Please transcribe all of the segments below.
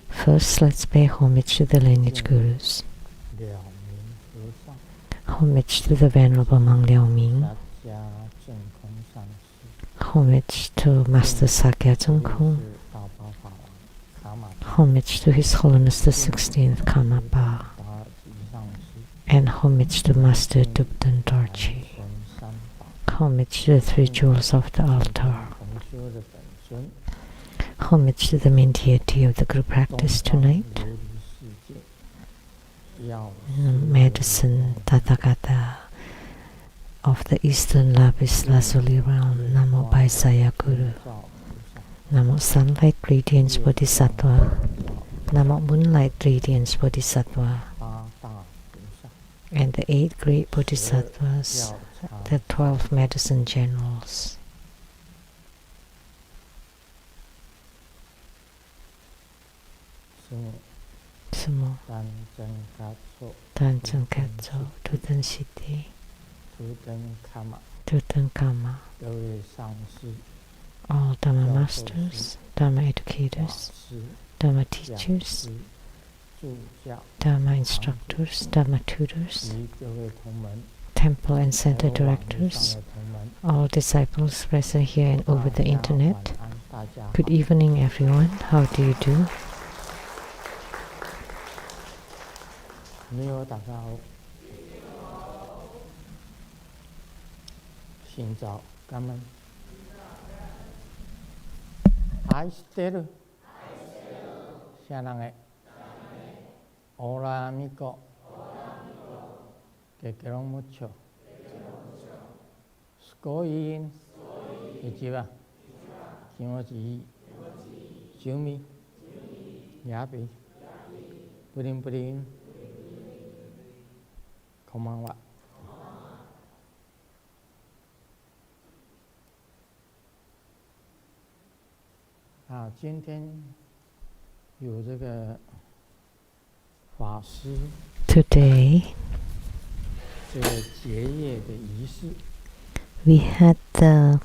First, let's pay homage to the lineage gurus. Homage to the Venerable Mang Liao Ming. Homage to Master Sakya Zhengkong. Homage to His Holiness the 16th Karmapa. And homage to Master Dubdan Dorji. Homage to the three jewels of the altar. Homage to the main deity of the group practice tonight. Medicine Tathagata of the Eastern Lapis Lazuli realm. Namo Vaisaya Guru. Namo Sunlight Radiance Bodhisattva. Namo Moonlight Radiance Bodhisattva. And the 8 great Bodhisattvas, the 12 medicine generals. Sumo Tanjang Katso Tutan Siddhi Tutan Kama, all Dharma masters, Dharma educators, Dharma teachers, Dharma instructors, Dharma tutors, temple and center directors, all disciples present here and over the internet. Good evening, everyone. How do you do? Ora amico, che quiero mucho. Skoin, ichiba, kimochi, jumi, yabi, purin purin, konbanwa. 今天有这个 Today, we had the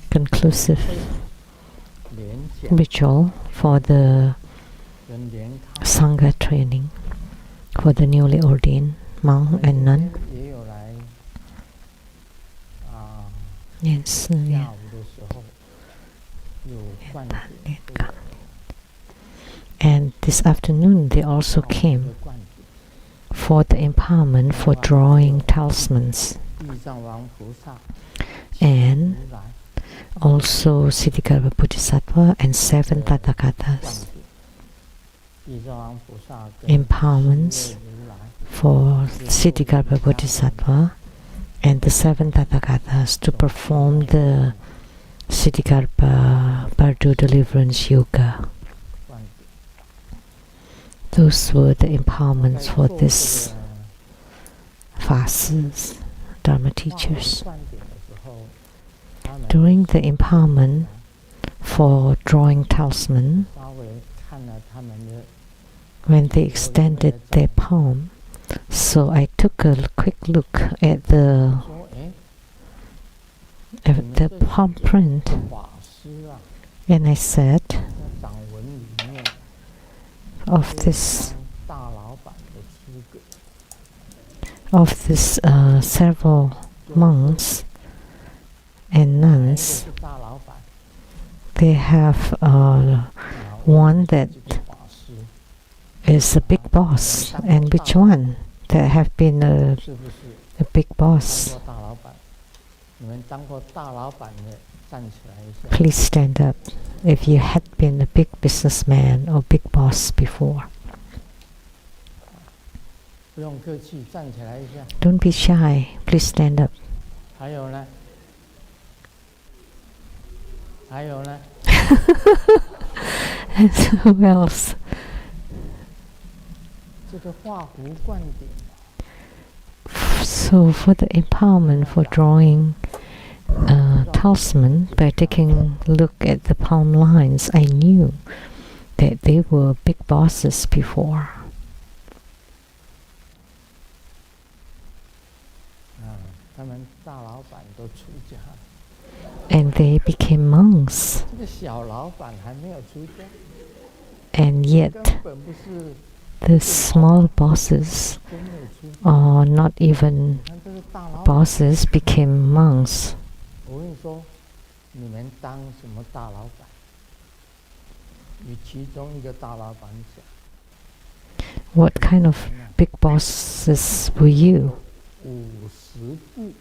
conclusive ritual for the Sangha training for the newly ordained monk and nun. Yes, yeah. And this afternoon they also came for the empowerment for drawing talismans, and also Siddhikarma Bodhisattva and 7 Tathagatas. Empowerments for Siddhikarma Bodhisattva and the 7 Tathagatas to perform the Siddhikarma Bardo Deliverance Yoga. Those were the empowerments for this fasts, Dharma teachers. During the empowerment for drawing talisman, when they extended their palm, so I took a quick look at the palm print, and I said, of this several monks and nuns, they have one that is a big boss, and which one that have been a big boss? Please stand up if you had been a big businessman or big boss before. Don't be shy. Please stand up. And who else? So for the empowerment for drawing talisman, by taking a look at the palm lines, I knew that they were big bosses before. and they became monks. 这个小老板还没有出家， And yet 根本不是 the small bosses, 都没有出家。 or not even 你看这是大老板， bosses, became monks. 我跟你说，你们当什么大老板？与其中一个大老板讲， What kind of big bosses were you? 50步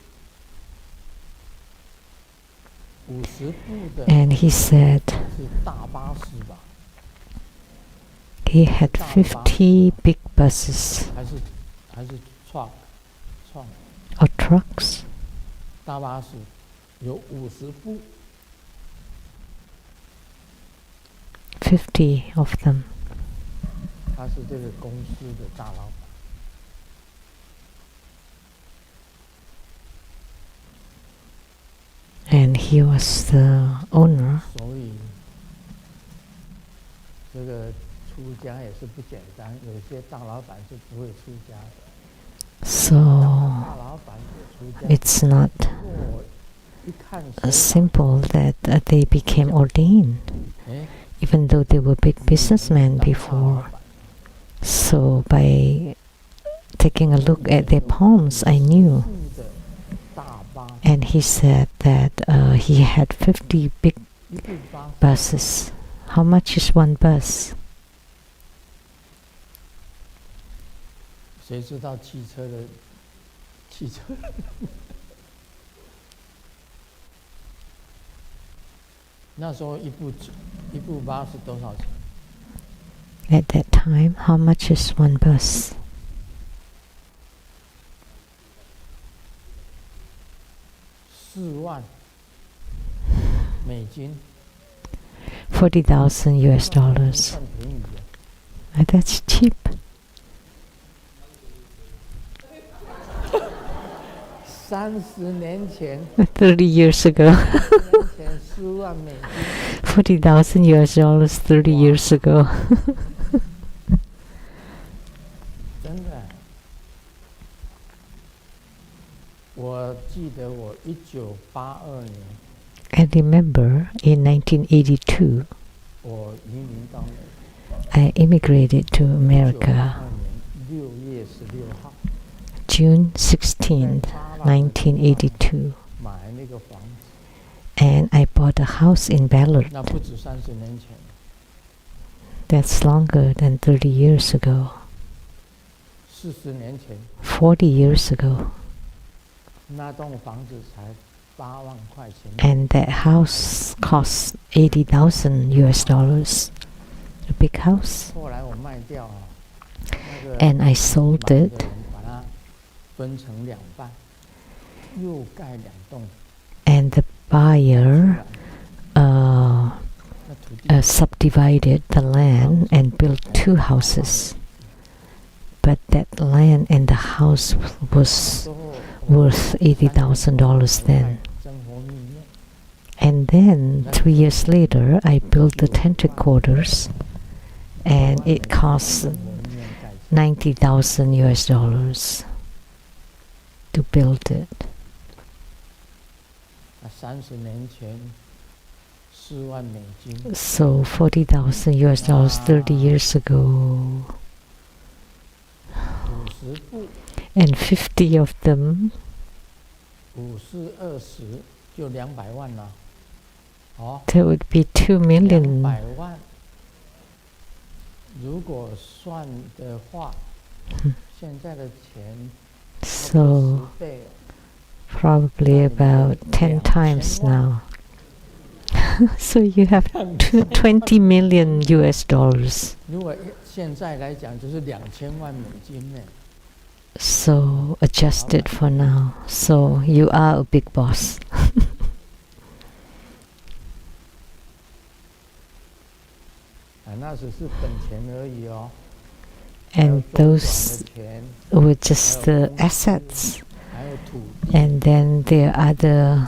，50步的 And he said 是大巴士吧？ he had 50 big buses 还是 truck or trucks, 大巴士有50部， 50 of them. 他是这个公司的大老板。 And he was the owner. 所以这个出家也是不简单，有些大老板是不会出家的。 So 大老板也出家， it's not 我一看手 simple that they became ordained, 哎， even though they were big businessmen 当大老 before. 板 So by taking a look at their palms, I knew. 的大巴， And he said that he had 50 big 一部巴 buses. How much is one bus? 谁知道汽车？那时候一部巴士多少钱？ At that time, how much is one bus? 4万美金， $40,000 US dollars. 算便宜的。 That's cheap. 30年前， 30 years ago. 4万美金， $40,000 US dollars 30 years ago. 真的。我记得我1982年， I remember in 1982, 我移民到美国。 I immigrated to 1982 America, 年6月16号， June 16th, 1982. 买那个房子， And I bought a house in Ballard. 那不止30年前， That's longer than 30 years ago, 40年前， 40 years ago. 那栋房子才8万块钱。 And that house cost $80,000 US dollars. A big house. 后来我卖掉啊，那个 And I sold 买的 it. 人把它分成2半，又盖2栋。 And the buyer 那土地 subdivided the land and built 2 houses. But that land and the house was 之后 worth $80,000 then. 生活蜜月， And then 3 years later, I built the tented quarters, and it cost 生活蜜月盖起。 $90,000 US dollars to build it. 那30年前4万美金， So $40,000 US dollars 30 years ago, 50部and 50 of them, 50/20就200万了。哦， that would be 2 million. 200万。如果算的话，现在的钱差不多 So 10倍了。 probably about 10 times now. So you have 20 million US dollars. 如果现在来讲，就是2000万美金呢。 So adjusted for now. So you are a big boss. 那只是本钱而已哦。 And 还有周转 those 的钱， were just the assets. 还有土地。 And then there are other,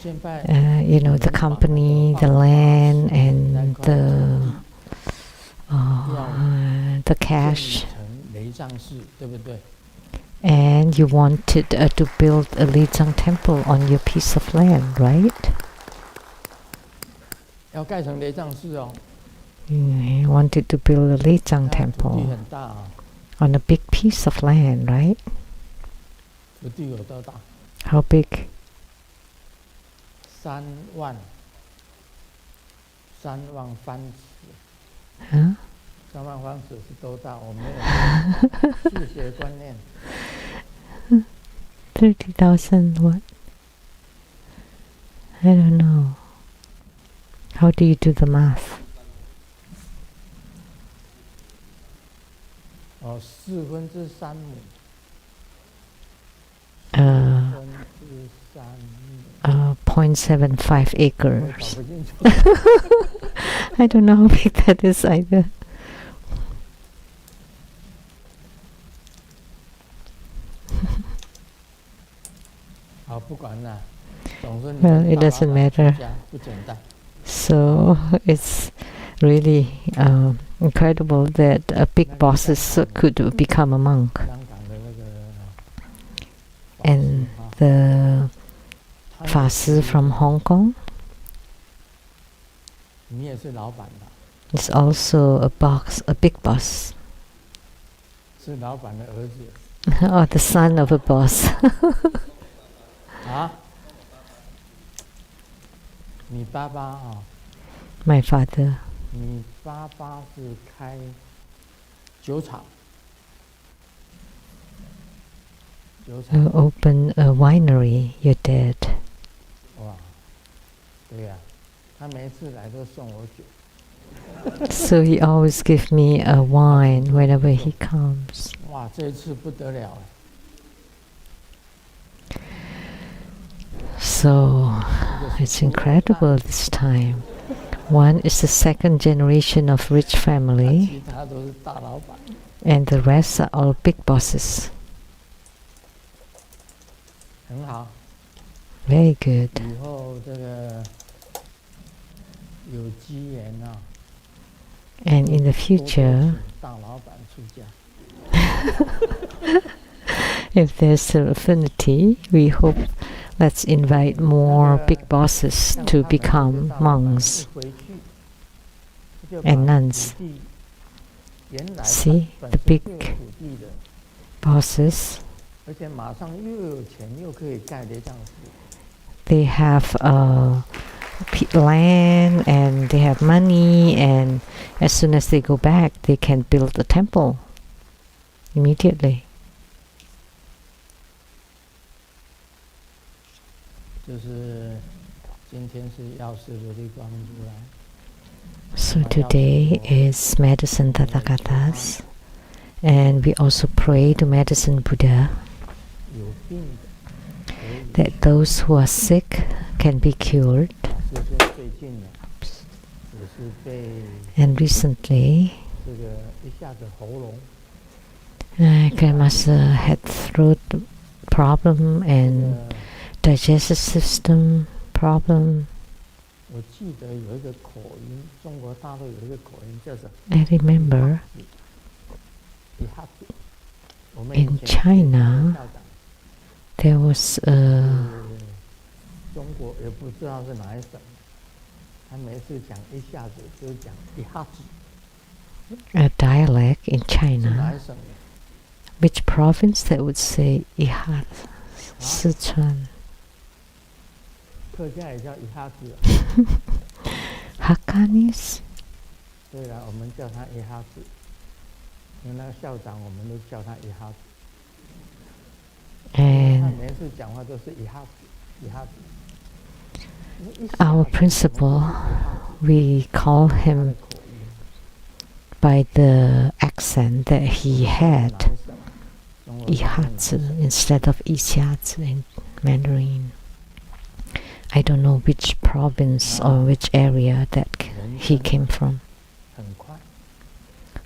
现在 the company, the land, and the cash. 建成累账式，对不对？ And you wanted to build a Lijang temple on your piece of land, right? 要盖成雷藏寺哦。You wanted to build a Lijang 土地 temple 很大啊， on a big piece of land, right? 土地有多大？ How big? 3万方尺。Huh? 3万方尺是多大？我没有数学观念。30,000 what? I don't know. How do you do the math? 哦，3/4亩。0.75 我也 acres. 搞不清楚。I don't know how big that is either. 好，不管了，总之你 Well, 们 it 大老 doesn't 板 matter. 出家不简单。So it's really incredible that big bosses could become a monk. 香港的那个 And the 法师 from Hong Kong 你也是老板吧？ is also a big boss. 是老板的儿子 Or the son of a boss. 啊？你爸爸啊？ My father 你爸爸是开酒厂， opened a winery, your dad. 哇，对呀、他每一次来都送我酒。 So he always give me a wine whenever he comes. 哇，这一次不得了了。 So it's incredible this time. One is the second generation of rich family, 其他都是大老板。 and the rest are all big bosses. 很好。 Very good. 以后这个有机缘啊。 And in the future, 大老板出家。 if there's an affinity, we hope let's invite more big bosses to become monks and nuns. See, the big bosses, 而且马上又有钱，又可以盖雷藏寺。 they have land and they have money, and as soon as they go back, they can build a temple immediately. 就是今天是药师如来光如来。 So today is Medicine Tathagatas, and we also pray to Medicine Buddha 有病的可以， that those who are sick can be cured. 是说最近呢，也是被 And recently, 这个一下子喉咙 Grandmaster had throat problem and digestive system problem. 我记得有一个口音，中国大陆有一个口音叫做 I remember 一哈子。我们以 in 前 China 校长 there was a 中国也不知道是哪一省，他每次讲一下子就讲一哈子， dialect in 是哪 China. 一省的？ Which province that would say Ihat? Sichuan. 客家也叫一哈子、啊。 Hakkanis? 对了，我们叫他一哈子，因为那个校长我们都叫他一哈子。他 And 每次讲话都是一哈子，一哈子。 our principal, we call him by the accent that he had, Ihatsu instead of Ishiatsu in Mandarin. I don't know which province or which area that he came from. 很快，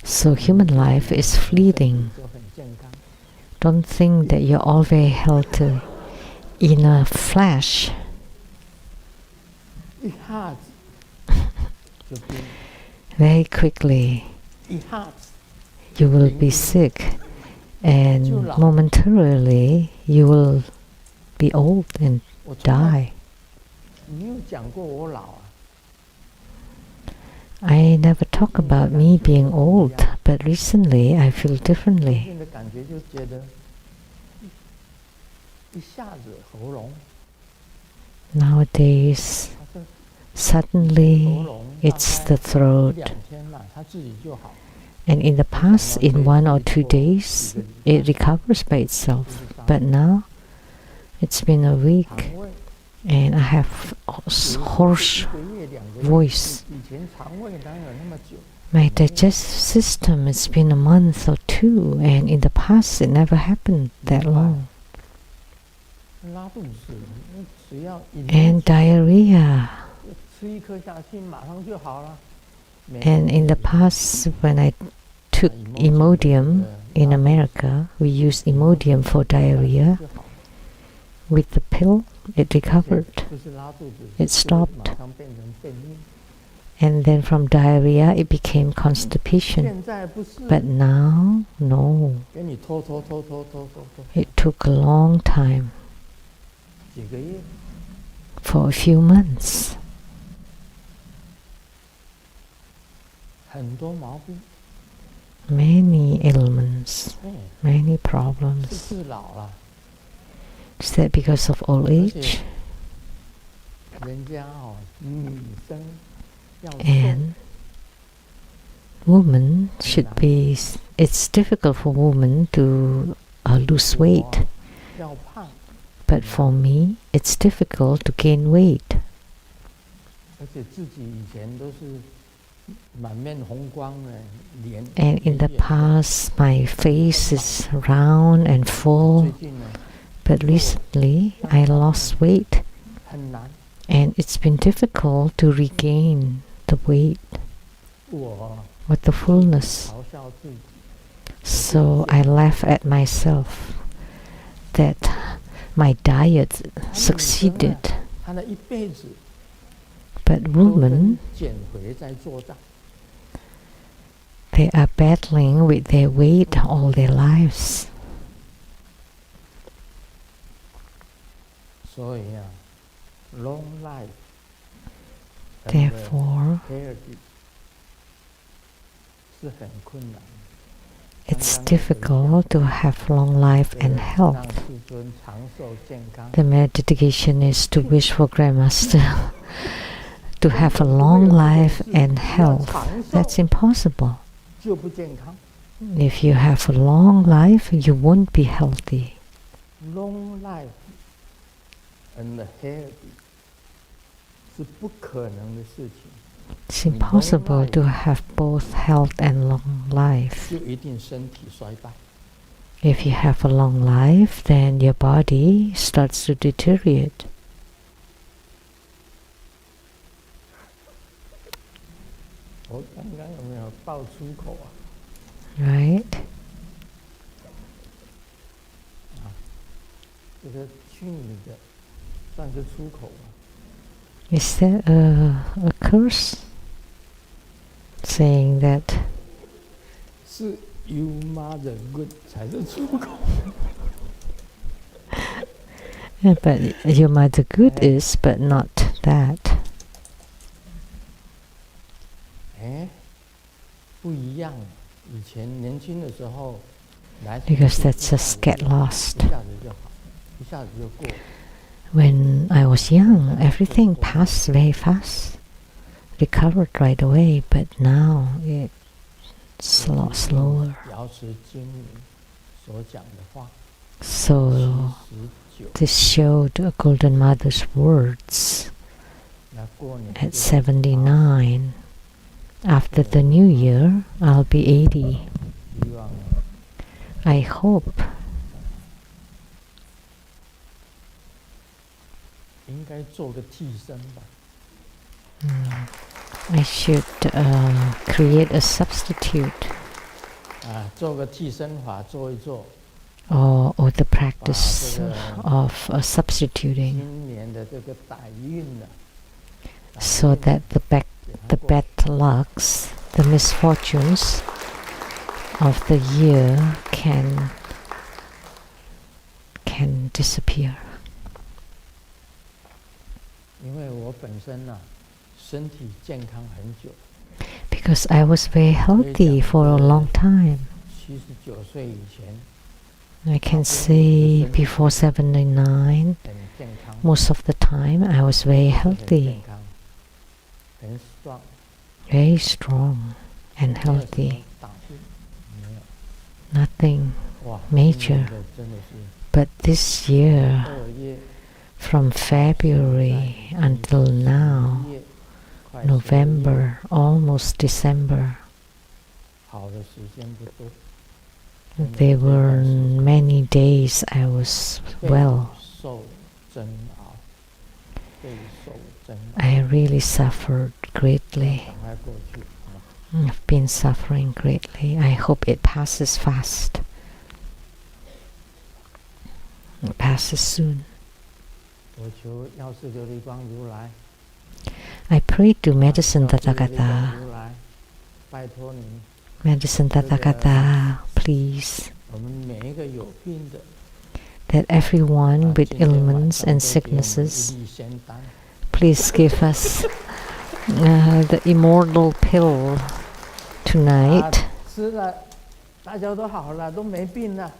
So human life is fleeting. 就很健康。 Don't think that you're always healthy. In a flash, 一下子就病， very quickly, 一下子 you will be sick. and momentarily you will be old and die. I never talk about me being old, but recently I feel differently. Nowadays, suddenly it's the throat. And in the past, in 1 or 2 days, it recovers by itself. But now, it's been a week, and I have hoarse voice. My digestive system, it's been a month or 2, and in the past, it never happened that long. And diarrhea. And in the past, when I took Imodium in America, we used Imodium for diarrhea. With the pill, it recovered. It stopped. And then from diarrhea, it became constipation. But now, no. It took a long time. For a few months. Many ailments, many problems. Is that because of old age? And women should be, it's difficult for women to lose weight. But for me, it's difficult to gain weight. And in the past, my face is round and full. But recently, I lost weight. And it's been difficult to regain the weight with the fullness. So I laugh at myself that my diet succeeded. But women, they are battling with their weight all their lives. Therefore, it's difficult to have long life and health. The meditation is to wish for Grandmaster to have a long life and health. That's impossible. If you have a long life, you won't be healthy. Long life and healthy. It's impossible to have both health and long life. If you have a long life, then your body starts to deteriorate. Right? Is there a curse saying that yeah, but your mother good is, but not that. Because that's just get lost. When I was young, everything passed very fast, recovered right away, but now it's a lot slower. So this showed a Golden Mother's words at 79. After the new year, I'll be 80. I hope I should create a substitute or the practice of substituting so that the bad lucks, the misfortunes of the year can can disappear. 因为我本身呢，身体健康很久。 Because I was very healthy for a long time. 79岁以前 I can say before 79, 很健康， most of the time I was very 很 healthy, 健康，很 strong， very strong and 没有什么 healthy. 大病，没有。 Nothing 哇， major. 今年的真的是 But this year, 2月 from February until now, 1月快12月 November, almost December, 好的时间不多。 there were many days I was well. 备受煎熬，备受煎熬。 I really suffered greatly. 赶快过去，好吗？ I've been suffering greatly. I hope it passes fast. It passes soon. 我求药师琉璃光如来， I pray to Medicine 药师琉璃光 Tathagata. 如来，拜托您， Medicine Tathagata, please, 我们每一个有病的， that everyone with 今天晚 ailments 上 and 都给我们 sicknesses, 一粒仙丹， please give us the immortal pill tonight. 吃了，大家都好了，都没病了。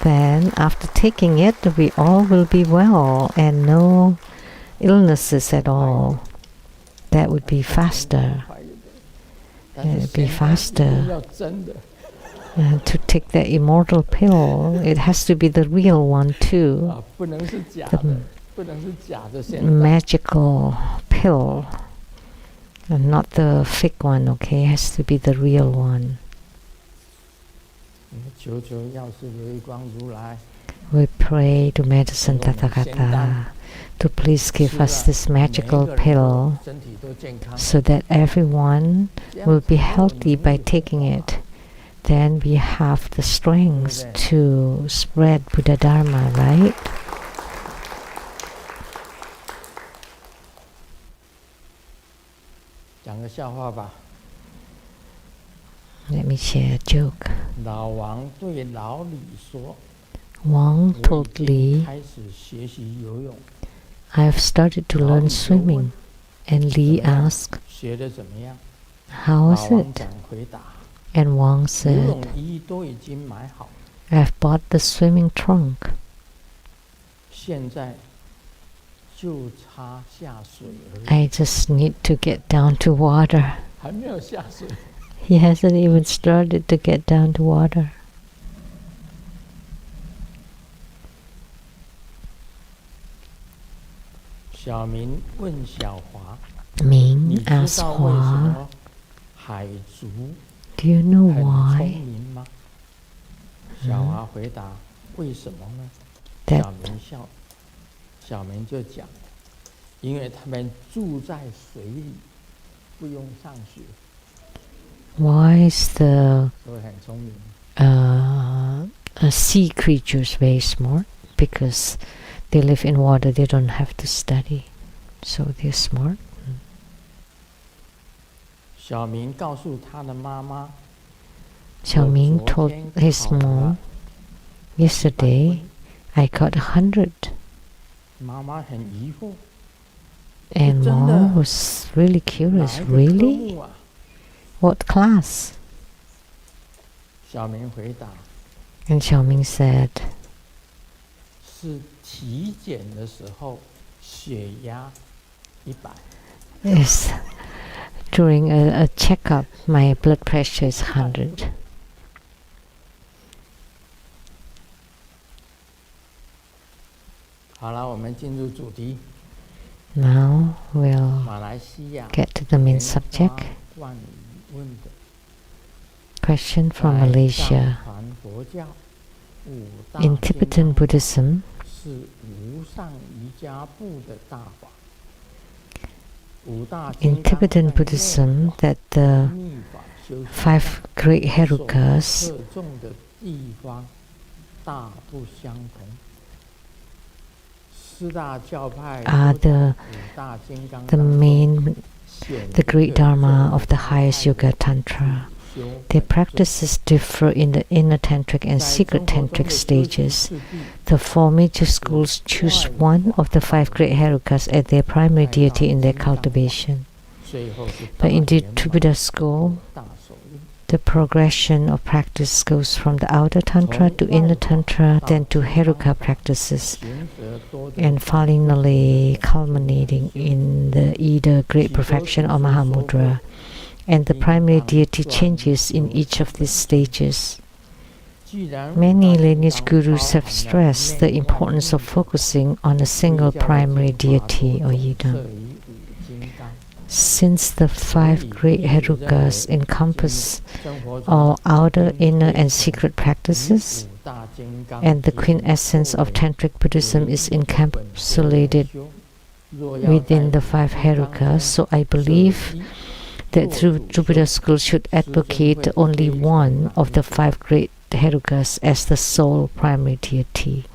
Then, after taking it, we all will be well and no illnesses at all. That would be faster. 快一点，但是 Be 仙丹一定 faster. 要真的。 To take the immortal pill, it has to be the real one too. 不能是假的，不能是假的仙丹。 Magical pill, and not the fake one, okay? It has to be the real one. 求求药师琉璃光如来， We pray to Medicine Tathagata to please give us this magical pill 身体都健康。 so that everyone will be healthy by taking it. Then we have the strength to spread Buddha Dharma, right? 讲个笑话吧。 Let me share a joke. 老王对老李说 Wang：“ 我 told 已经 Li, 开始学习游泳， I have started to learn swimming. And Li asked, 学得怎么样？” How 老 is 王 it? 讲回答： And Wang 游泳 said, 衣都已经买好， I've bought the swimming trunk. 现在就差下水而已， I just need to get down to water. 还没有下水。 He hasn't even started to get down to water. 小明问小华：“ Ming 你知 asked 道为什 Hua, 么海族 Do you know 很聪 why 明吗？”小华回答：“为什么呢？” that 小明就讲：“因为他们住在水里，不用上学， why is the 所以很聪明。 sea creatures very smart? Because they live in water, they don't have to study. So they're smart. ”小明告诉他的妈妈 Xiaoming 我 told 昨天 his 考了 mom, Yesterday I got 100. 妈妈很疑惑， And 真的？ mom was really 哪 curious. 一个科 Really? 目啊？ What class? 小明回答： And Xiaoming said, 是体检的时候血压100。 Yes, during a checkup, my blood pressure is 100. 好了，我们进入主题。 Now we'll 马来西亚 get to the main 莲 subject. 花万里问的 Question from 在 Malaysia. 藏传佛教五大 In 金 Tibetan 刚 Buddhism, 是无上瑜伽部的大法。五大 in 金刚 Tibetan 在 Buddhism, that the 密法修行 5 great 所 Herukas 侧重的地方大不相同。四大教派 are 都在 the 五大金刚 the 当中 main, 选 the 一 great 个 Dharma 作 of the 为 highest Yoga Tantra. Their practices differ in the inner tantric and secret tantric stages. The four major schools choose one of the 5 great herukas as their primary deity in their cultivation. But in the Buddha school, the progression of practice goes from the outer tantra to inner tantra, then to heruka practices, and finally culminating in the either great perfection or Mahamudra. And the primary deity changes in each of these stages. Many lineage gurus have stressed the importance of focusing on a single primary deity or yidam. Since the 5 great herukas encompass all outer, inner, and secret practices, and the quintessence of Tantric Buddhism is encapsulated within the 5 herukas, so I believe that through Buddha school should advocate only one of the 5 great herukas as the sole primary deity.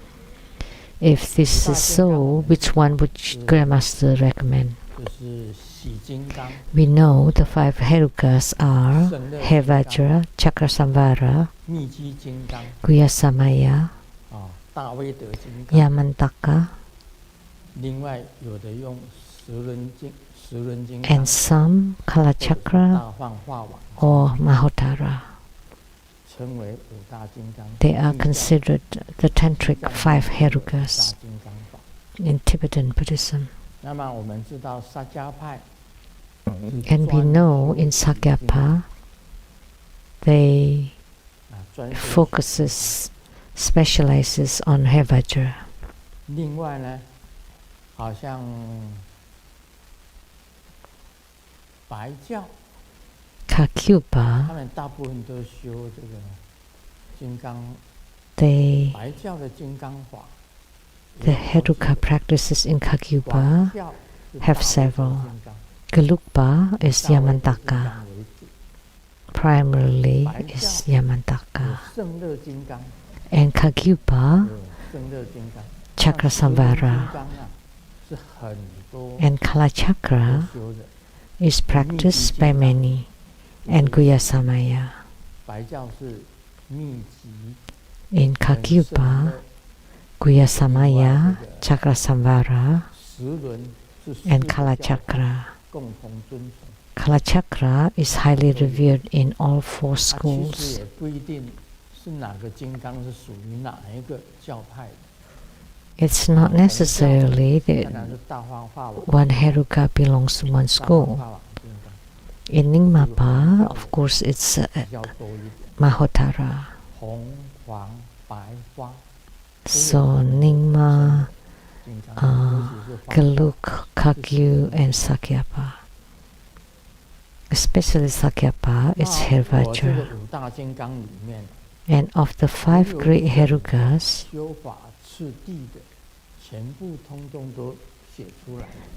If this is so, which one would Grandmaster recommend? We know the 5 herukas are Hevajra, Chakrasamvara, Guhyasamaya, Yamantaka, and some Kalachakra or Mahotara. They are considered the Tantric 5 herukas in Tibetan Buddhism. And we know in Sakyapa they specializes on Hevajra. Kakyupa, the heruka practices in Kakyupa have several. Gelugpa is Yamantaka. Primarily is Yamantaka. And Kagyupa, Chakrasamvara. And Kalachakra is practiced by many. And Guhyasamaya. In Kagyupa, Guhyasamaya, Chakrasamvara, and Kalachakra. Kalachakra is highly revered in all 4 schools. It's not necessarily that one heruka belongs to one school. In Nyingmapa, of course, it's Mahotara. So Nyingma, Gelug, Kagyu, and Sakyapa. Especially Sakyapa is Hevajra. And of the 5 great herukas,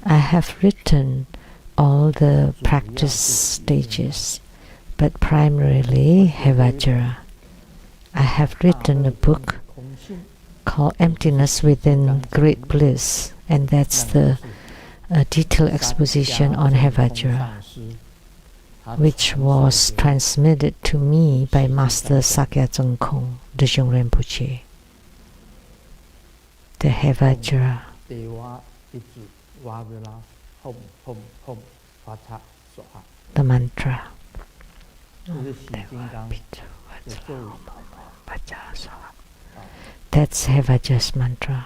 I have written all the practice stages, but primarily Hevajra. I have written a book called Emptiness Within Great Bliss, and that's the detailed exposition on Hevajra, which was transmitted to me by Master Sakya Tsongkhong, Dejong Rinpoche. The Hevajra. The mantra. That's Hevajra's mantra.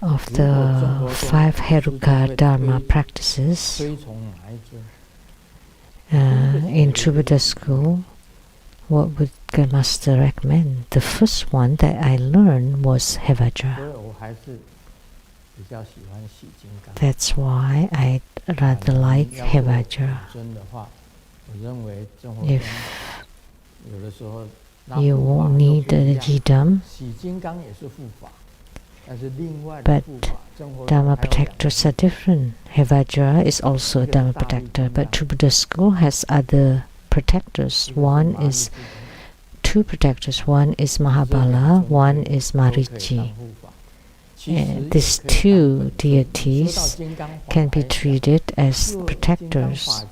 Of the 5 heruka dharma practices in True Buddha school, what would Grandmaster recommend? The first one that I learned was Hevajra. That's why I rather like Hevajra. If you won't need a yidam, but Dharma protectors are different. Hevajra is also a Dharma protector, but True Buddha school has other protectors. 2 protectors. One is Mahabala, one is Marichi. these two deities can be treated as protectors.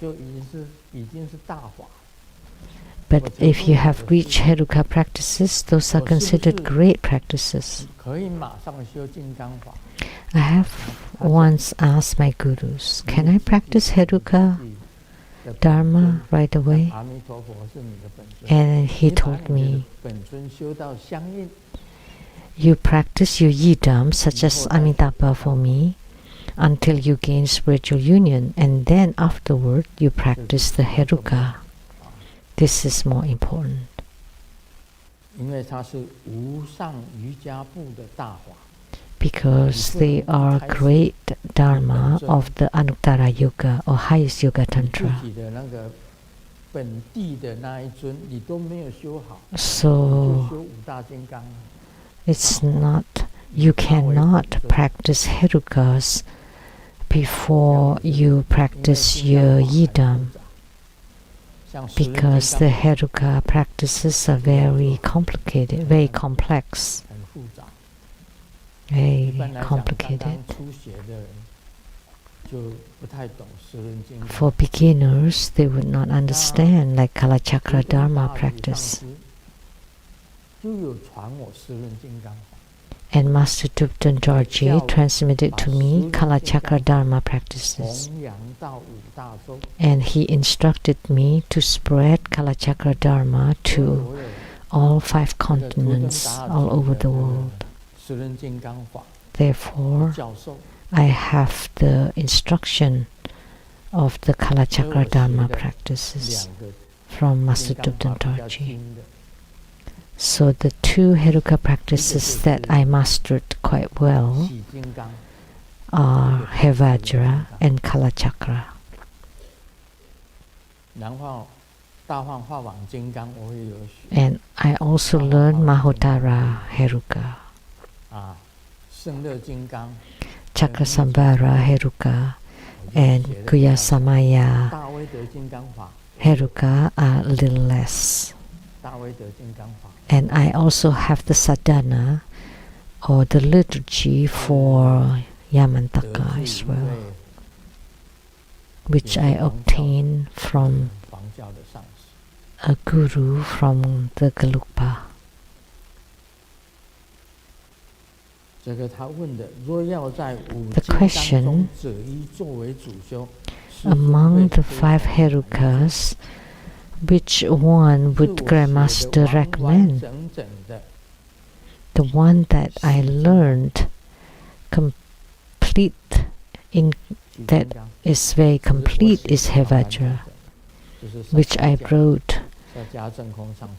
But if you have reached Heruka practices, those are considered great practices. I have once asked my gurus, can I practice Heruka Dharma right away? And he told me, you practice your yidam, such as Amitabha for me, until you gain spiritual union, and then afterward you practice the Heruka. This is more important. Because they are great dharma of the Anuttara Yoga or highest Yoga Tantra. So it's not, you cannot practice Herukas before you practice your yidam, because the Heruka practices are very complicated, very complex. Very complicated. For beginners, they would not understand, like Kalachakra Dharma practice. And Master Tupten Dorje transmitted to me Kalachakra Dharma practices. And he instructed me to spread Kalachakra Dharma to all 5 continents all over the world. Therefore, I have the instruction of the Kalachakra Dharma practices from Master Tupten Dorje. So the 2 Heruka practices that I mastered quite well are Hevajra and Kalachakra. And I also learned Mahotara Heruka, Chakrasambhara Heruka, and Guyasamaya Heruka are a little less. And I also have the sadhana or the liturgy for Yamantaka as well, which I obtained from a guru from the Gelugpa. The question, among the 5 Herukas, which one would Grandmaster recommend? The one that I learned that is very complete is Hevajra, which I wrote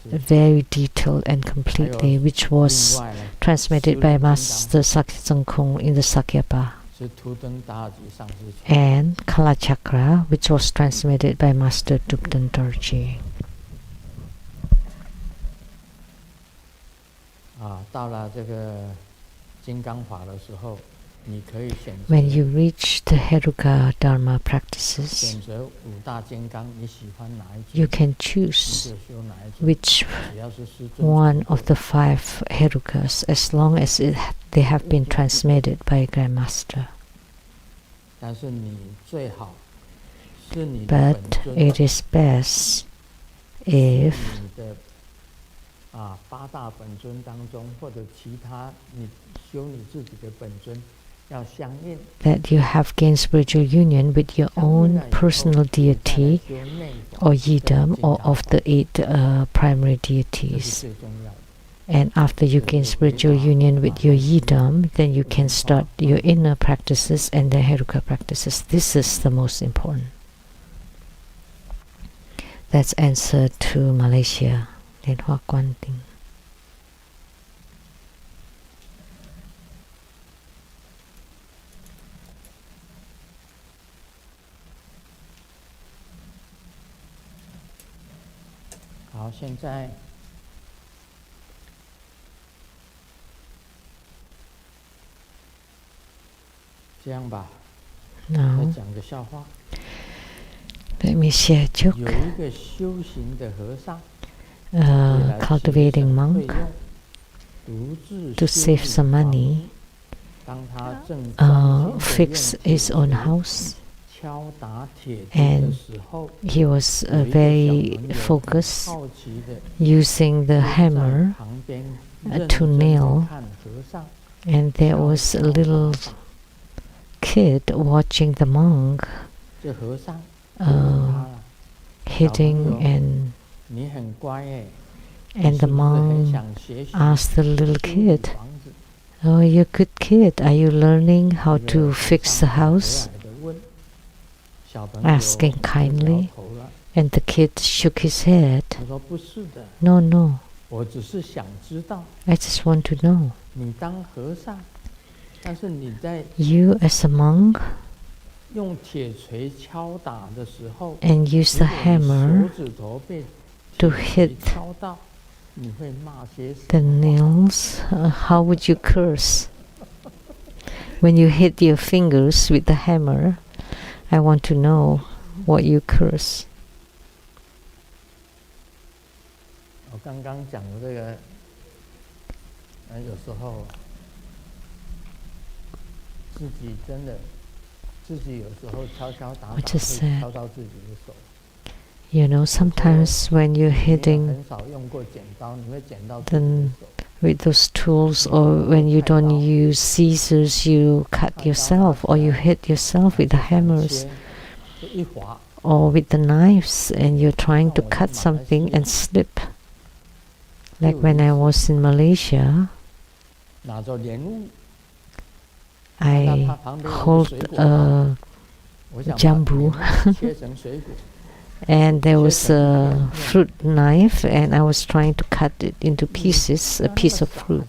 very detailed and completely, which was transmitted by Master Sakya Tsongkhung in the Sakyapa. And Kalachakra, which was transmitted by Master Tupten Dorje. When you reach the Heruka Dharma practices, you can choose which one of the 5 Herukas, as long as they have been transmitted by a Grandmaster. But it is best if that you have gained spiritual union with your own personal deity or yidam or of the 8 primary deities. And after you gain spiritual union with your yidam, then you can start your inner practices and the Heruka practices. This is the most important. That's answer to Malaysia. Liên Hoa Quan Tinh. Hảo, 现在这样吧， Now, 再讲个笑话。 let me share a joke. 有一个修行的和尚， Cultivating monk to save some money fix his own house, and he was very focused using the hammer to nail, and there was a little kid watching the monk hitting, and the monk asked the little kid, "Oh, you're a good kid. Are you learning how to fix the house?" Asking kindly, and the kid shook his head. "No, no. I just want to know. You as a monk and use the hammer to hit the nails, how would you curse? When you hit your fingers with the hammer, I want to know what you curse." 我刚刚讲的这个，有时候自己真的，自己有时候敲敲打打会敲到自己的手。You know, sometimes when you're hitting with those tools, or when you don't use scissors, you cut yourself, or you hit yourself with the hammers, or with the knives, and you're trying to cut something and slip. Like when I was in Malaysia, I hold a jambu and there was a fruit knife, and I was trying to cut it into pieces, a piece of fruit.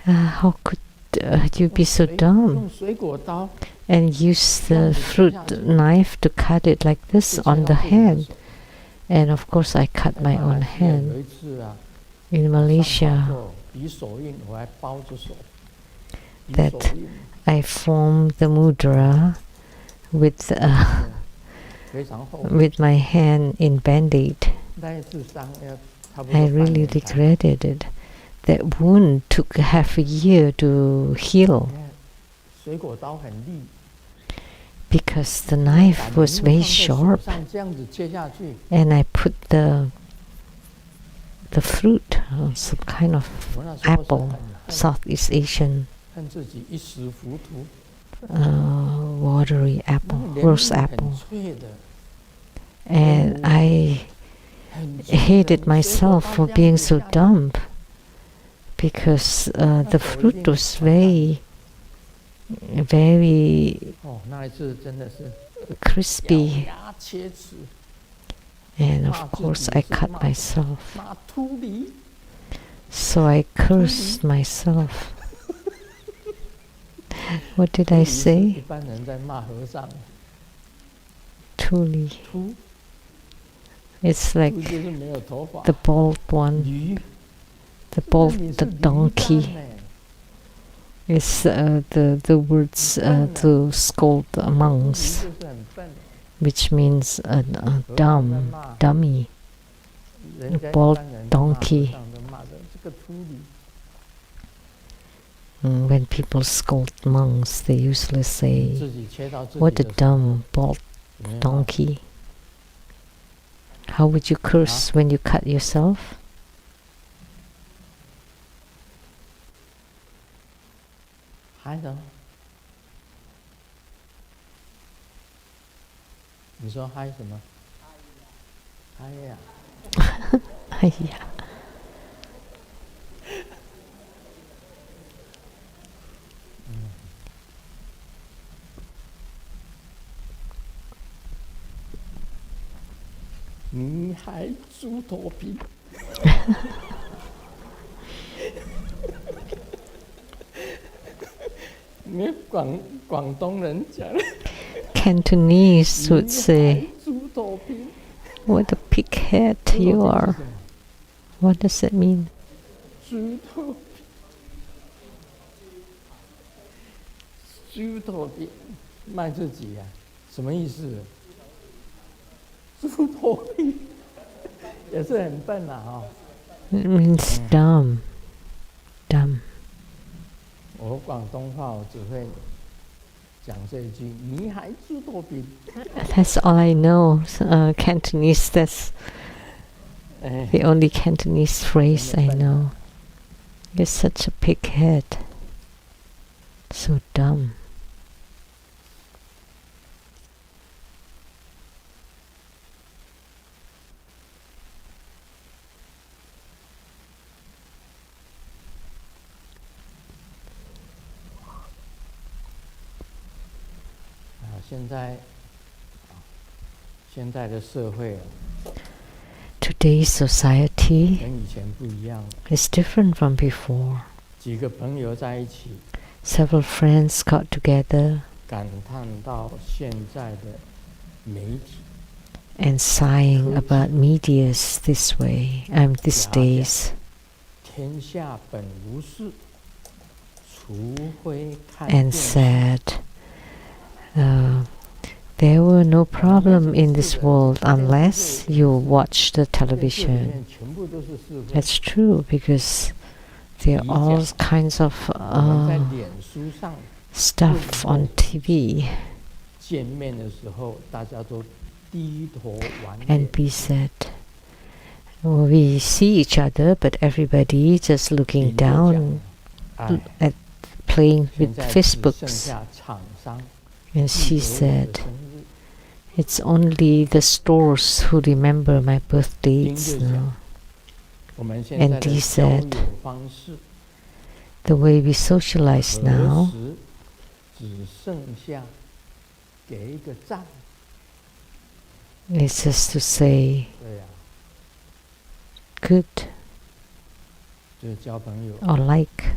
How could you be so dumb and use the fruit knife to cut it like this on the hand? And of course I cut my own hand. In Malaysia, that I formed the mudra with my hand in band-aid. I really regretted it. That wound took half a year to heal because the knife was very sharp, and I put the fruit, some kind of apple, Southeast Asian watery apple, rose apple, and I hated myself for being so dumb because the fruit was very crispy, and of course I cut myself. So I cursed myself. What did I say? Truly. It's like the bald one, the donkey. It's the words to scold monks, which means dummy, bald donkey. When people scold monks, they usually say, "What a dumb bald donkey." How would you curse when you cut yourself? Yeah. 你还猪头皮。你广东人讲 Cantonese would say, "What a pig head you are." What does that mean? 猪头皮，猪头皮卖自己呀、什么意思？猪头皮也是很笨啊、It means dumb. That's all I know. Cantonese, that's the only Cantonese phrase I know. You're such a pighead. So dumb. Today's society is different from before. Several friends got together and sighing about medias this way, these days, and said there were no problem in this world unless you watch the television. That's true, because there are all kinds of stuff on TV. And B said, we see each other, but everybody just looking down at playing with Facebooks. And she said, it's only the stores who remember my birth dates now. And D said, the way we socialize now is just to say good or like.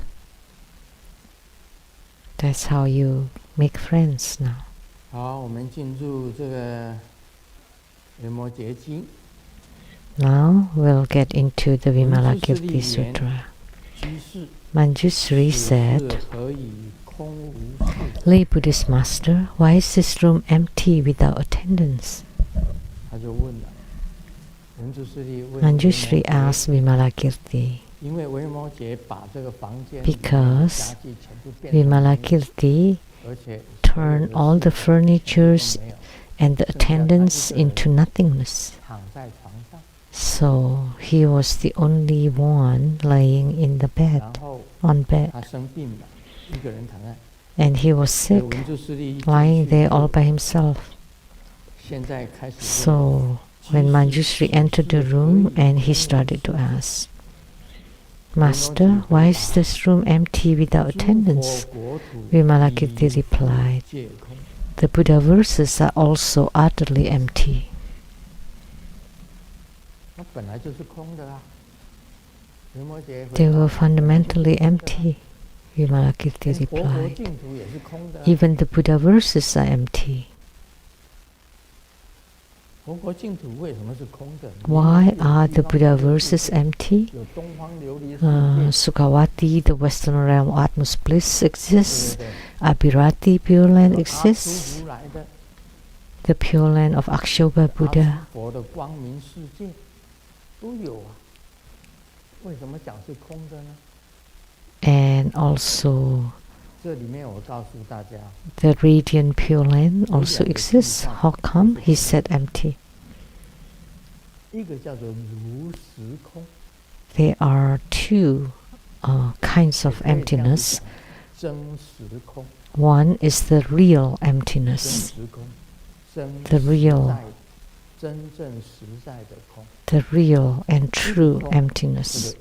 That's how you make friends now. Now we'll get into the Vimalakirti Sutra. Manjushri said, Lay Buddhist Master, why is this room empty without attendance? Manjushri asked Vimalakirti, because Vimalakirti turned all the furnitures and the attendants into nothingness. So he was the only one lying in the bed, on bed. And he was sick, lying there all by himself. So when Manjushri entered the room, and he started to ask, Master, why is this room empty without attendance? Vimalakirti replied, the Buddha verses are also utterly empty. They were fundamentally empty, Vimalakirti replied. Even the Buddha verses are empty. Why are the Buddha verses empty? Sukhavati, the Western realm of Atma's bliss, exists. Abhirati, Pure Land, exists. The Pure Land of Akshobha Buddha. And also the Radiant Pure Land also exists. How come he said empty? There are two kinds of emptiness. One is the real emptiness, the real and true emptiness.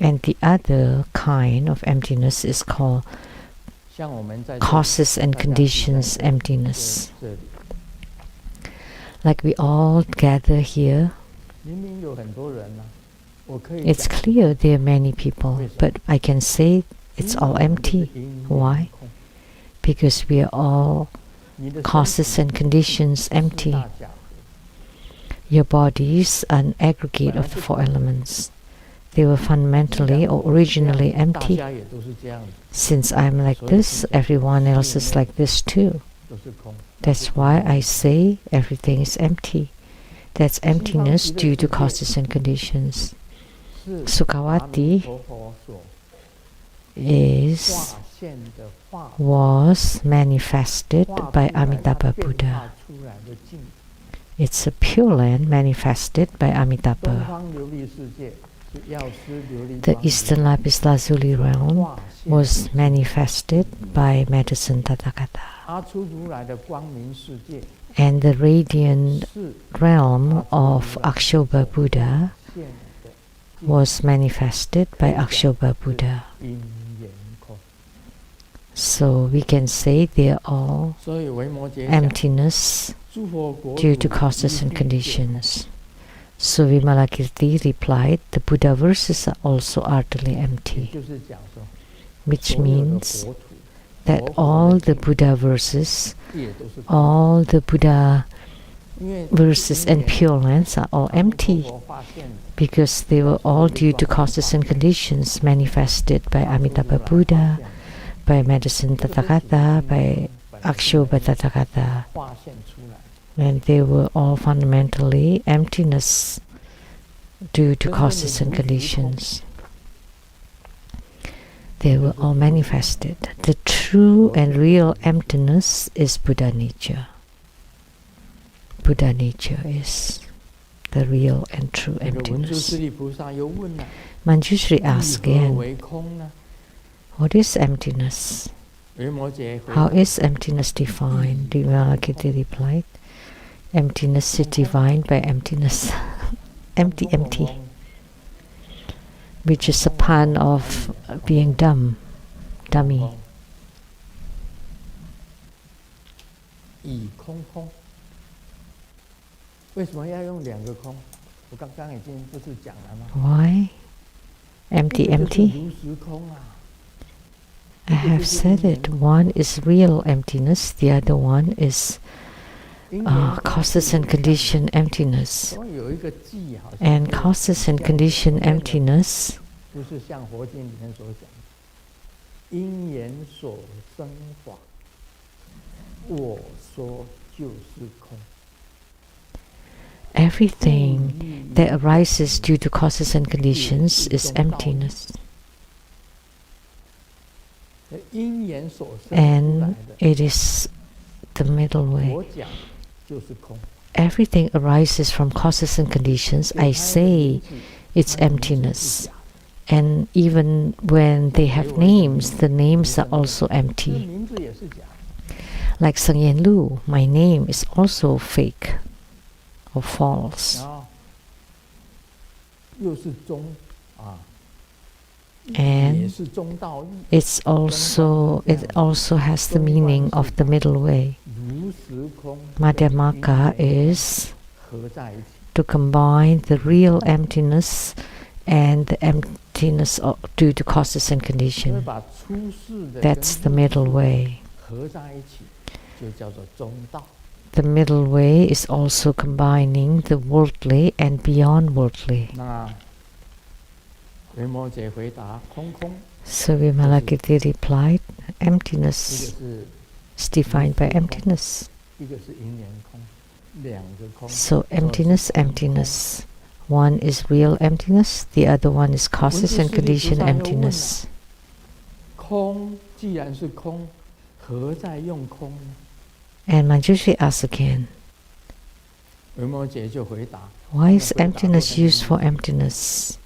And the other kind of emptiness is called causes and conditions emptiness. Like we all gather here, it's clear there are many people, but I can say it's all empty. Why? Because we are all causes and conditions empty. Your bodies are an aggregate of the four elements. They were fundamentally or originally empty. Since I'm like this, everyone else is like this too. That's why I say everything is empty. That's emptiness due to causes and conditions. Sukhavati was manifested by Amitabha Buddha. It's a Pure Land manifested by Amitabha. The Eastern Lapis Lazuli realm was manifested by Medicine Tathagata. And the radiant realm of Akshobha Buddha was manifested by Akshobha Buddha. So we can say they are all emptiness due to causes and conditions. So Vimalakirti replied, the Buddha verses are also utterly empty, which means that all the Buddha verses, all the Buddha verses and Pure Lands are all empty, because they were all due to causes and conditions manifested by Amitabha Buddha, by Medicine Tathagata, by Akshobha Tathagata. And they were all fundamentally emptiness due to causes and conditions. They were all manifested. The true and real emptiness is Buddha nature. Buddha nature is the real and true emptiness. Manjushri asked again, what is emptiness? How is emptiness defined? Vimalakirti replied, emptiness is defined by emptiness. Empty, empty. Which is a pun of being dumb, dummy. Why? Empty, empty? I have said it. One is real emptiness, the other one is causes and condition emptiness. And causes and condition emptiness everything that arises due to causes and conditions is emptiness. And it is the middle way. Everything arises from causes and conditions. I say it's emptiness. And even when they have names, the names are also empty. Like Sang Yen Lu, my name is also fake or false. And it also has the meaning of the middle way. Madhyamaka is to combine the real emptiness and the emptiness due to causes and conditions. That's the middle way. The middle way is also combining the worldly and beyond worldly. So Vimalakirti replied, emptiness is defined by emptiness. So emptiness, emptiness. One is real emptiness, the other one is causes and condition emptiness. And Manjushri asked again, why is emptiness used for emptiness?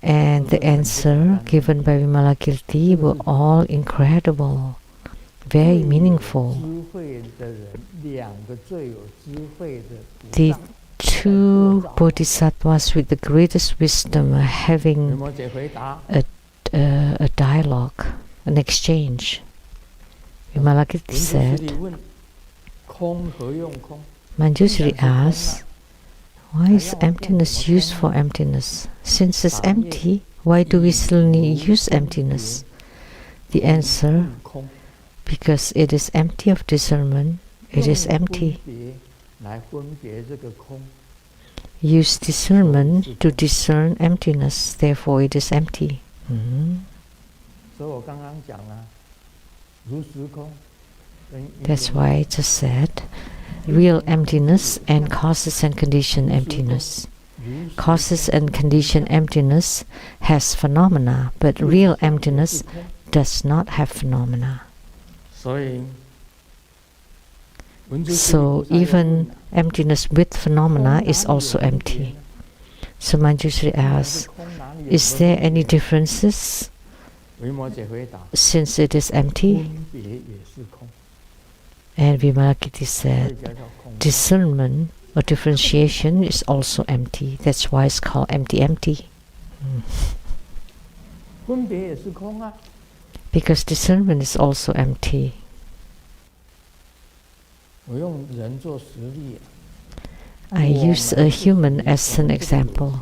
And the answer given by Vimalakirti were all incredible, very meaningful. The two bodhisattvas with the greatest wisdom are having a dialogue, an exchange. Vimalakirti said, Manjushri asked, why is emptiness used for emptiness? Since it's empty, why do we still use emptiness? The answer, because it is empty of discernment, it is empty. Use discernment to discern emptiness, therefore it is empty. That's why I just said, real emptiness and causes and condition emptiness. Causes and condition emptiness has phenomena, but real emptiness does not have phenomena. So even emptiness with phenomena is also empty. So Manjushri asks, is there any differences since it is empty? And Vimalakirti said, discernment or differentiation is also empty. That's why it's called empty. Because discernment is also empty. I use a human as an example.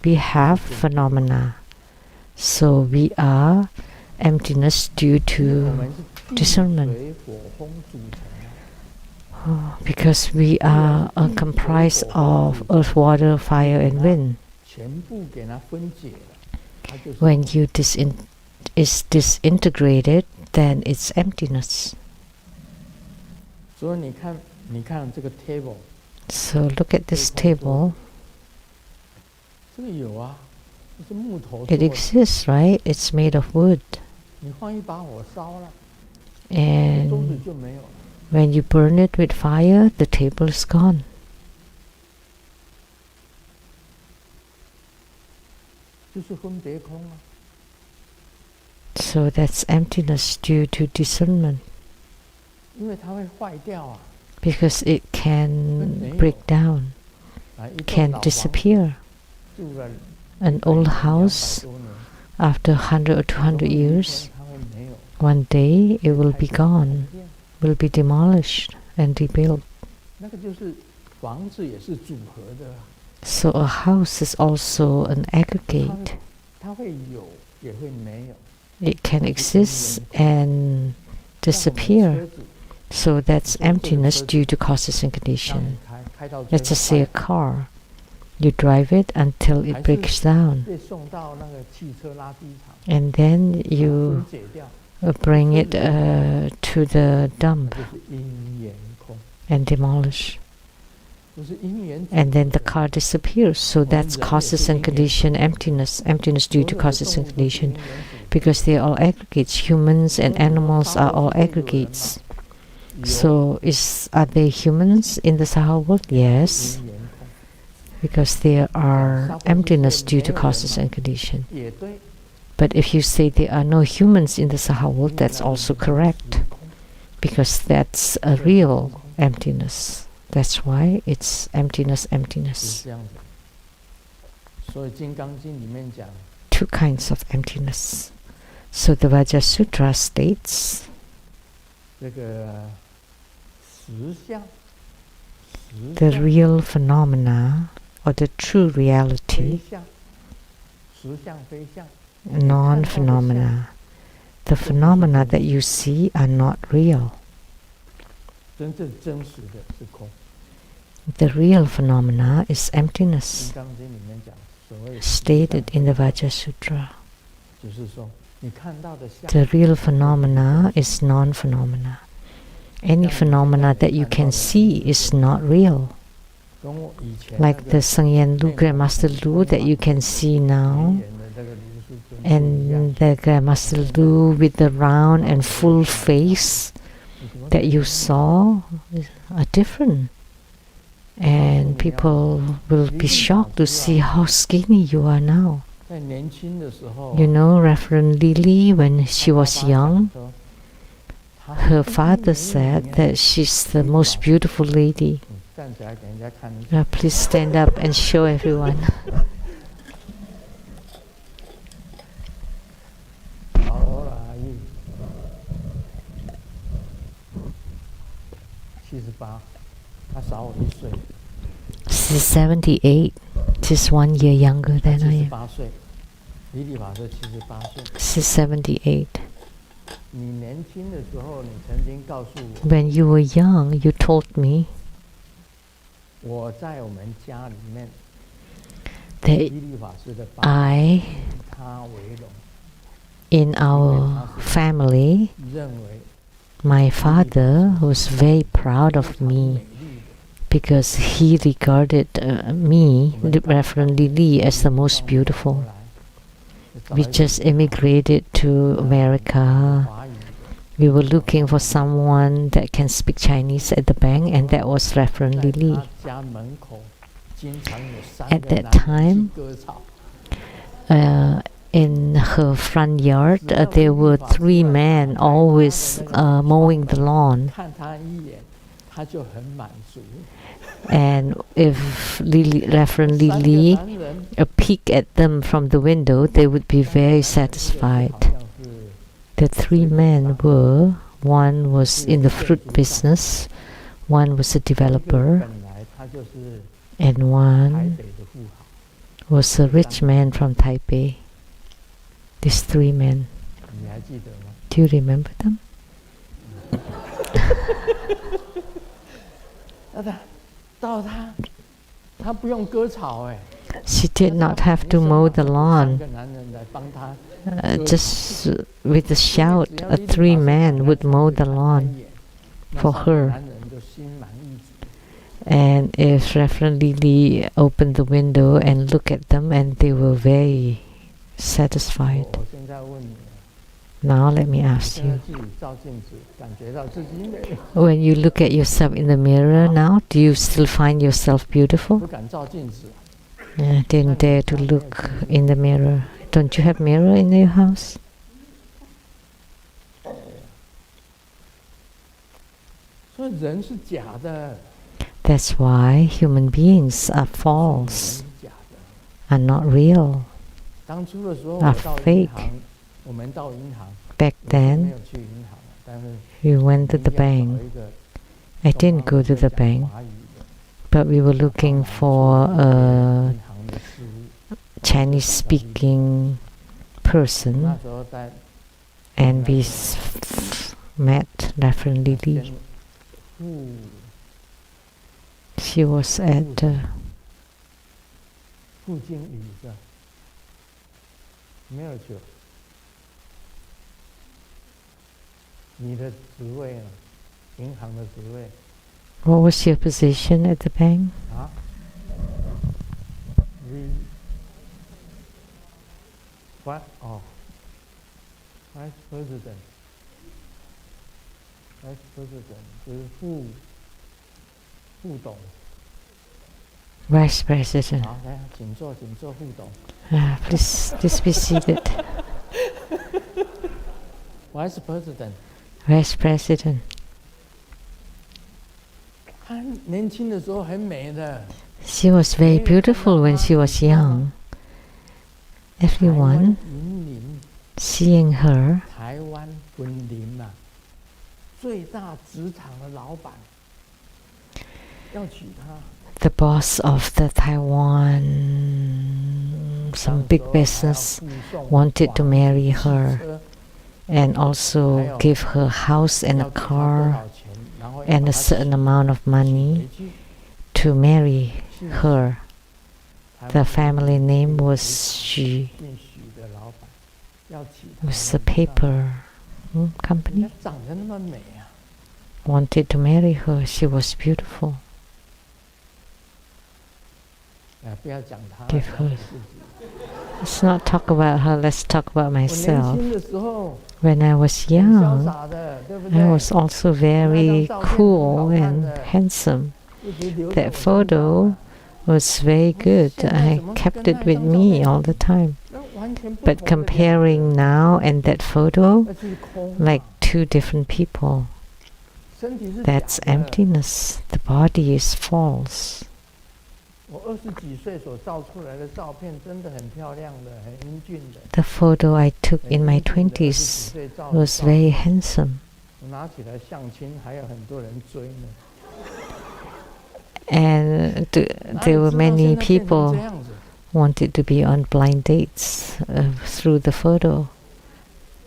We have phenomena. So we are emptiness due to discernment. Because we are comprised of earth, water, fire, and wind. When you is disintegrated, then it's emptiness. So look at this table. It exists, right? It's made of wood. And when you burn it with fire, the table is gone. So that's emptiness due to discernment. Because it can break down, can disappear. An old house, after 100 or 200 years, one day it will be gone, will be demolished and rebuilt. So a house is also an aggregate. It can exist and disappear. So that's emptiness due to causes and condition. Let's just say a car. You drive it until it breaks down. And then you bring it to the dump and demolish. And then the car disappears. So that's causes and condition, emptiness. Emptiness due to causes and condition. Because they are all aggregates. Humans and animals are all aggregates. So are they humans in the Saha world? Yes. Because there are emptiness due to causes and condition. But if you say there are no humans in the Saha world, that's also correct. Because that's a real emptiness. That's why it's emptiness. Two kinds of emptiness. So the Vajra Sutra states the real phenomena or the true reality, non-phenomena. The phenomena that you see are not real. The real phenomena is emptiness, stated in the Vajra Sutra. The real phenomena is non-phenomena. Any phenomena that you can see is not real. Like the Sangyen Lu, Grandmaster Lu that you can see now, and the Grandmaster Lu with the round and full face that you saw are different. And people will be shocked to see how skinny you are now. You know, Reverend Lily, when she was young, her father said that she's the most beautiful lady. Please stand up and show everyone. She's 78. She's 1 year younger than I am. She's 78. When you were young, you told me that I, in our family, my father was very proud of me because he regarded me, Reverend Lily, as the most beautiful. We just immigrated to America. We were looking for someone that can speak Chinese at the bank, and that was Reverend Lily. At that time, in her front yard, there were 3 men always mowing the lawn. And if Reverend Lily peeked at them from the window, they would be very satisfied. The 3 men were, one was in the fruit business, one was a developer, and one was a rich man from Taipei. These 3 men. Do you remember them? She did not have to mow the lawn. Just with a shout, 3 men would mow the lawn for her. And if Reverend Lily opened the window and looked at them, and they were very satisfied. Now let me ask you, when you look at yourself in the mirror now, do you still find yourself beautiful? Didn't dare to look in the mirror. Don't you have mirror in your house? That's why human beings are false, are not real, are fake. Back then, we went to the bank. I didn't go to the bank, but we were looking for a Chinese-speaking person, and we met Reverend Lily. She was at what was your position at the bank? Vice President. Vice President 就是副董。Vice President. 好，来，请坐，副董。Please be seated. Vice President. Vice President. 她年轻的时候很美的。She was very beautiful when she was young. Everyone seeing her. 台湾文林啊，最大职场的老板要娶她。The boss of the Taiwan, some big business, wanted to marry her and also give her a house and a car and a certain amount of money to marry her. The family name was Xu. It was a paper company. Wanted to marry her. She was beautiful. Give her. Let's not talk about her. Let's talk about myself. When I was young, I was also very cool and handsome. That photo was very good. I kept it with me all the time. But comparing now and that photo, like 2 different people. That's emptiness. The body is false. The photo I took in my 20s was very handsome. And there were many people wanted to be on blind dates through the photo.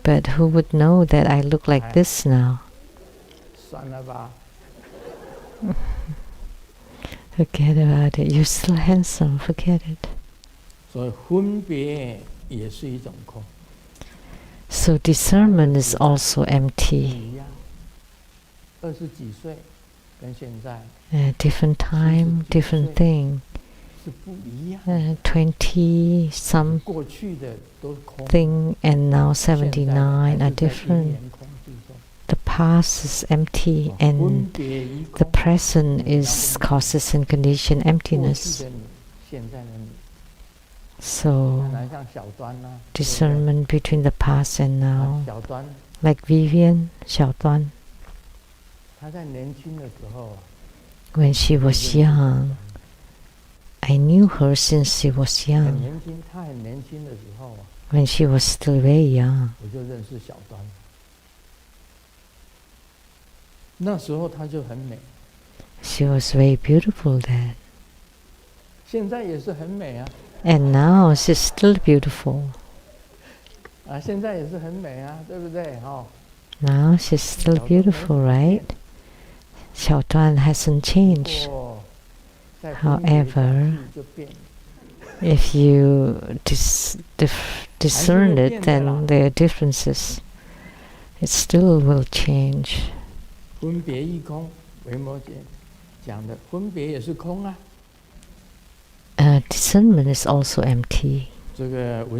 But who would know that I look like this now? Forget about it. You're still handsome. Forget it. So discernment is also empty. Different time, different thing. 20 something and now 79 are different. The past is empty and the present is causes and condition emptiness. So discernment between the past and now. Like Vivian, Xiaoduan, when she was young, I knew her since she was young. When she was still very young, she was very beautiful then. And now she's still beautiful. Now she's still beautiful, right? Xiaoduan hasn't changed. However, if you discern it, then there are differences. It still will change. Discernment is also empty. And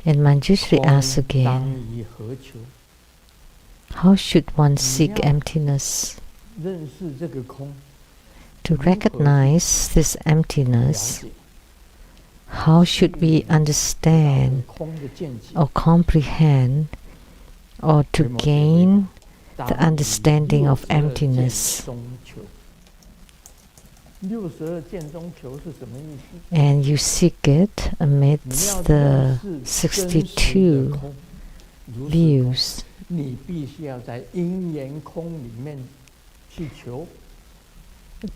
Manjushri asks again, how should one seek emptiness? To recognize this emptiness, how should we understand or comprehend or to gain the understanding of emptiness? And you seek it amidst the 62 views.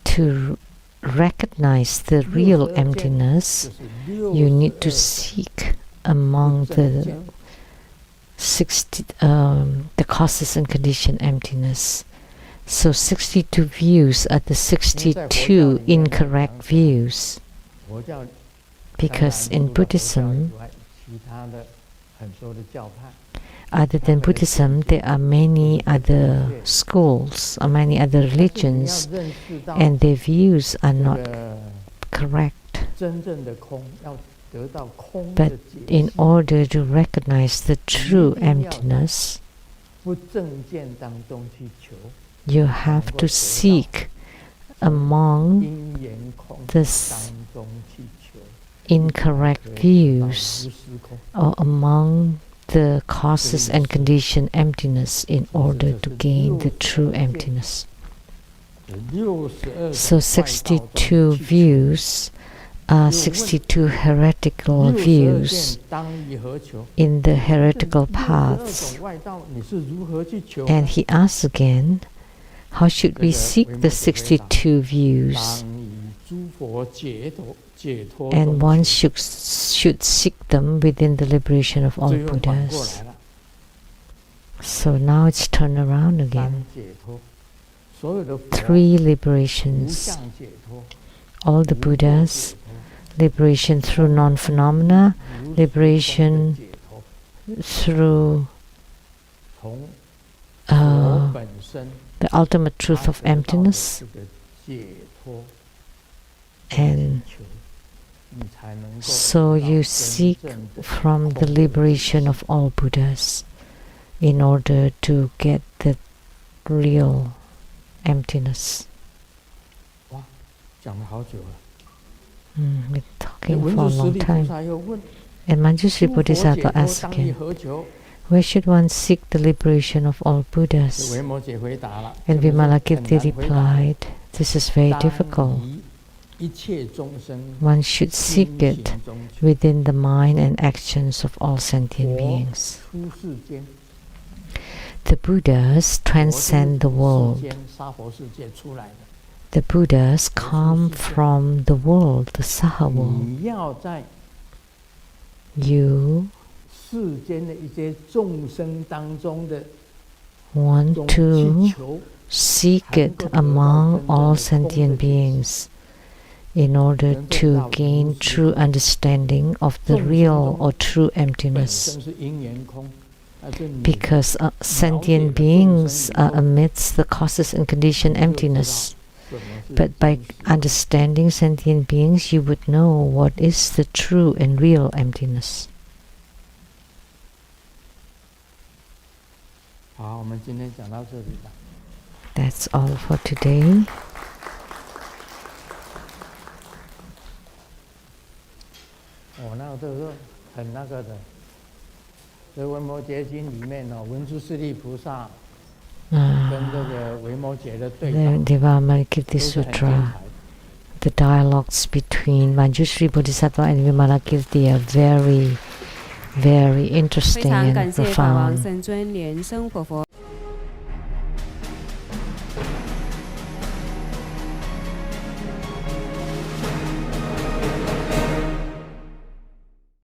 To recognize the real emptiness, you need to seek among the causes and condition emptiness. So 62 views are the 62 incorrect views. Because in Buddhism, other than Buddhism, there are many other schools or many other religions, and their views are not correct. But in order to recognize the true emptiness, you have to seek among the incorrect views or among the causes and condition emptiness in order to gain the true emptiness. So 62 views are 62 heretical views in the heretical paths. And he asks again, how should we seek the 62 views? And one should seek them within the liberation of all Buddhas. So now it's turned around again. 3 liberations. All the Buddhas, liberation through non-phenomena, liberation through the ultimate truth of emptiness, and so you seek from the liberation of all Buddhas in order to get the real emptiness. We're talking for a long time. And Manjushri Bodhisattva asks again, where should one seek the liberation of all Buddhas? And Vimalakirti replied, this is very difficult. One should seek it within the mind and actions of all sentient beings. The Buddhas transcend the world. The Buddhas come from the world, the Saha world. You want to seek it among all sentient beings in order to gain true understanding of the real or true emptiness. Because sentient beings are amidst the causes and condition emptiness. But by understanding sentient beings, you would know what is the true and real emptiness. 好，我们今天讲到这里吧。That's all for today. 那这个很那个的，在《维摩诘经》里面呢，文殊师利菩萨跟这个维摩诘的对话， The Vimalakirti Sutra, the dialogues between Manjushri Bodhisattva and Vimalakirti are very, very interesting and profound.